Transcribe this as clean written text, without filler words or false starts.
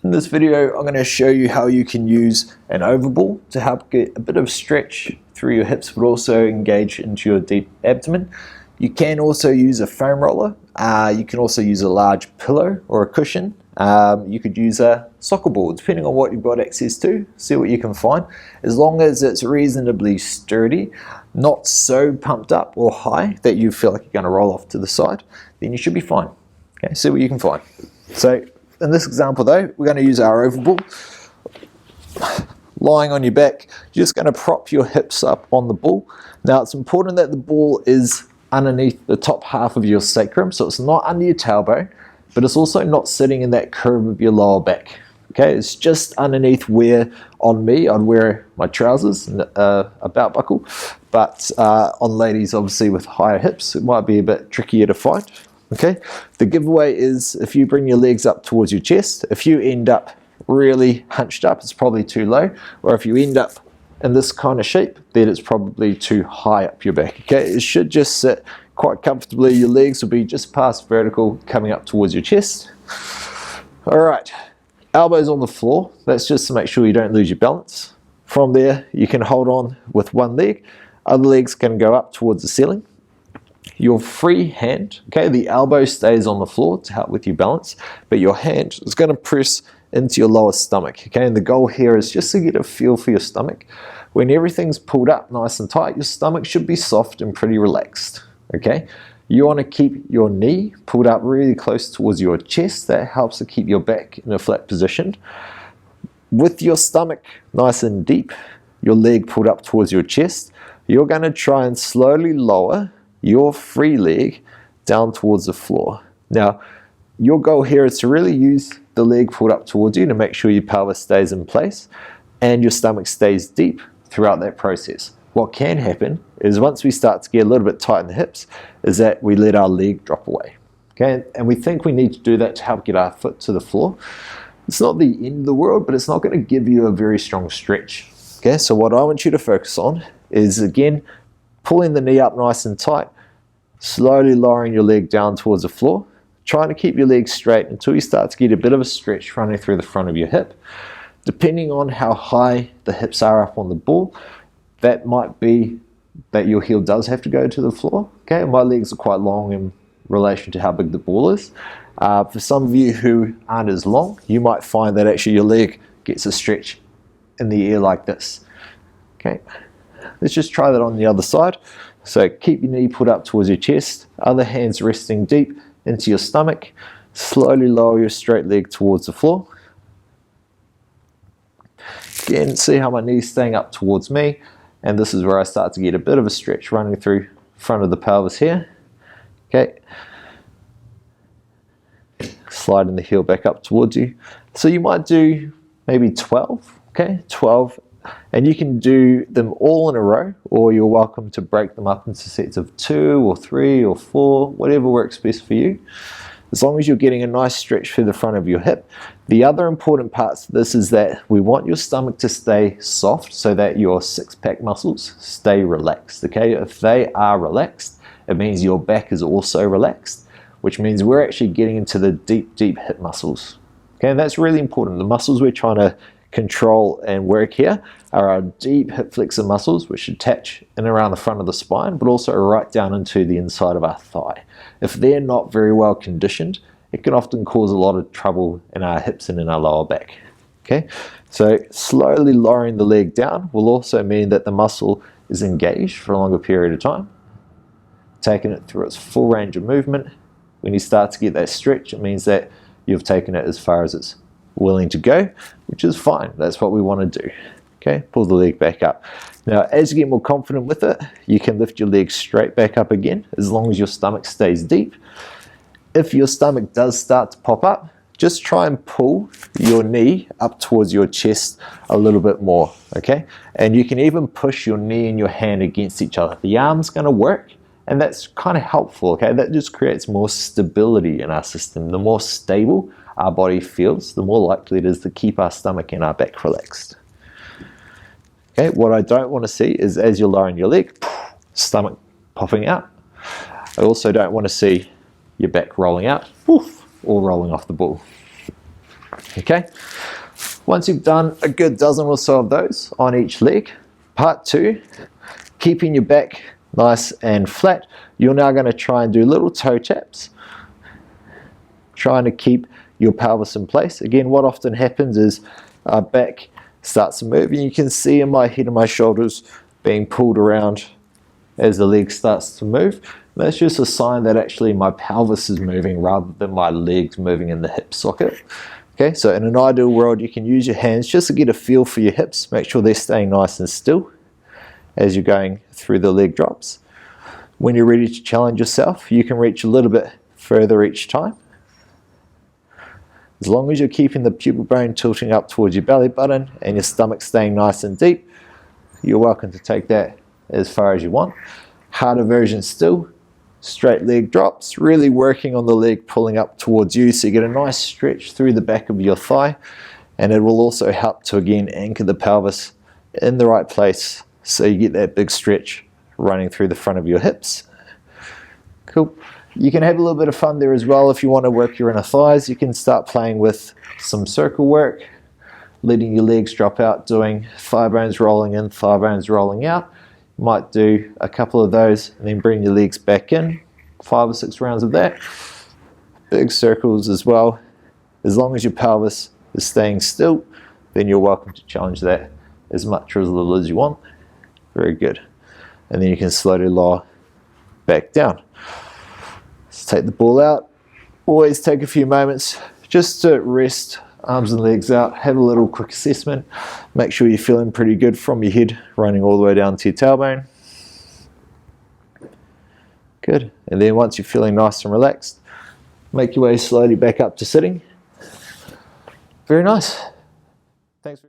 In this video, I'm going to show you how you can use an overball to help get a bit of stretch through your hips, but also engage into your deep abdomen. You can also use a foam roller. You can also use a large pillow or a cushion. You could use a soccer ball, depending on what you've got access to. See what you can find. As long as it's reasonably sturdy, not so pumped up or high that you feel like you're going to roll off to the side, then you should be fine. Okay, see what you can find. So in this example though, we're going to use our overball. Lying on your back, you're just going to prop your hips up on the ball. Now it's important that the ball is underneath the top half of your sacrum, so it's not under your tailbone, but it's also not sitting in that curve of your lower back. Okay, it's just underneath where, on me, I'd wear my trousers and a belt buckle, but on ladies, obviously with higher hips, it might be a bit trickier to find. Okay, the giveaway is if you bring your legs up towards your chest, if you end up really hunched up, it's probably too low, or if you end up in this kind of shape, then it's probably too high up your back. Okay, it should just sit quite comfortably. Your legs will be just past vertical, coming up towards your chest. All right, elbows on the floor. That's just to make sure you don't lose your balance. From there, you can hold on with one leg. Other legs can go up towards the ceiling. Your free hand, okay, the elbow stays on the floor to help with your balance, but your hand is going to press into your lower stomach, okay, and the goal here is just to get a feel for your stomach. When everything's pulled up nice and tight, your stomach should be soft and pretty relaxed, okay. You want to keep your knee pulled up really close towards your chest. That helps to keep your back in a flat position. With your stomach nice and deep, your leg pulled up towards your chest, you're going to try and slowly lower your free leg down towards the floor. Now, your goal here is to really use the leg pulled up towards you to make sure your pelvis stays in place and your stomach stays deep throughout that process. What can happen is once we start to get a little bit tight in the hips, is that we let our leg drop away. Okay, and we think we need to do that to help get our foot to the floor. It's not the end of the world, but it's not going to give you a very strong stretch. Okay, so what I want you to focus on is, again, pulling the knee up nice and tight, slowly lowering your leg down towards the floor, trying to keep your legs straight until you start to get a bit of a stretch running through the front of your hip. Depending on how high the hips are up on the ball, that might be that your heel does have to go to the floor. Okay, my legs are quite long in relation to how big the ball is. For some of you who aren't as long, you might find that actually your leg gets a stretch in the air like this. Okay, let's just try that on the other side. So keep your knee put up towards your chest, other hands resting deep into your stomach. Slowly lower your straight leg towards the floor. Again, see how my knee's staying up towards me, and this is where I start to get a bit of a stretch running through front of the pelvis here. Okay, sliding the heel back up towards you. So you might do maybe 12, okay, 12. And you can do them all in a row, or you're welcome to break them up into sets of 2 or 3 or 4, whatever works best for you. As long as you're getting a nice stretch through the front of your hip. The other important parts of this is that we want your stomach to stay soft so that your six-pack muscles stay relaxed. Okay, if they are relaxed, it means your back is also relaxed, which means we're actually getting into the deep hip muscles. Okay, and that's really important. The muscles we're trying to control and work here are our deep hip flexor muscles, which attach in around the front of the spine, but also right down into the inside of our thigh. If they're not very well conditioned, it can often cause a lot of trouble in our hips and in our lower back. Okay, so slowly lowering the leg down will also mean that the muscle is engaged for a longer period of time, taking it through its full range of movement. When you start to get that stretch, it means that you've taken it as far as it's willing to go, which is fine. That's what we want to do. Okay, pull the leg back up. Now, as you get more confident with it, you can lift your leg straight back up again, as long as your stomach stays deep. If your stomach does start to pop up, just try and pull your knee up towards your chest a little bit more, okay? And you can even push your knee and your hand against each other. The arm's going to work, and that's kind of helpful, okay? That just creates more stability in our system. The more stable our body feels, the more likely it is to keep our stomach and our back relaxed. Okay, what I don't want to see is, as you're lowering your leg, stomach popping out. I also don't want to see your back rolling out, or rolling off the ball. Okay, once you've done a good dozen or so of those on each leg, part 2, keeping your back nice and flat, you're now going to try and do little toe taps, trying to keep your pelvis in place. Again, what often happens is our back starts to move, and you can see in my head and my shoulders being pulled around as the leg starts to move. That's just a sign that actually my pelvis is moving rather than my legs moving in the hip socket. Okay, so in an ideal world, you can use your hands just to get a feel for your hips. Make sure they're staying nice and still as you're going through the leg drops. When you're ready to challenge yourself, you can reach a little bit further each time. As long as you're keeping the pubic bone tilting up towards your belly button and your stomach staying nice and deep, you're welcome to take that as far as you want. Harder version still, straight leg drops, really working on the leg pulling up towards you so you get a nice stretch through the back of your thigh, and it will also help to again anchor the pelvis in the right place so you get that big stretch running through the front of your hips. Cool. You can have a little bit of fun there as well. If you want to work your inner thighs, you can start playing with some circle work, letting your legs drop out, doing thigh bones rolling in, thigh bones rolling out. You might do a couple of those and then bring your legs back in, 5 or 6 rounds of that. Big circles as well. As long as your pelvis is staying still, then you're welcome to challenge that as much or as little as you want. Very good. And then you can slowly lower back down. Let's take the ball out. Always take a few moments just to rest arms and legs out, have a little quick assessment, make sure you're feeling pretty good from your head running all the way down to your tailbone. Good. And then once you're feeling nice and relaxed, make your way slowly back up to sitting. Very nice. Thanks.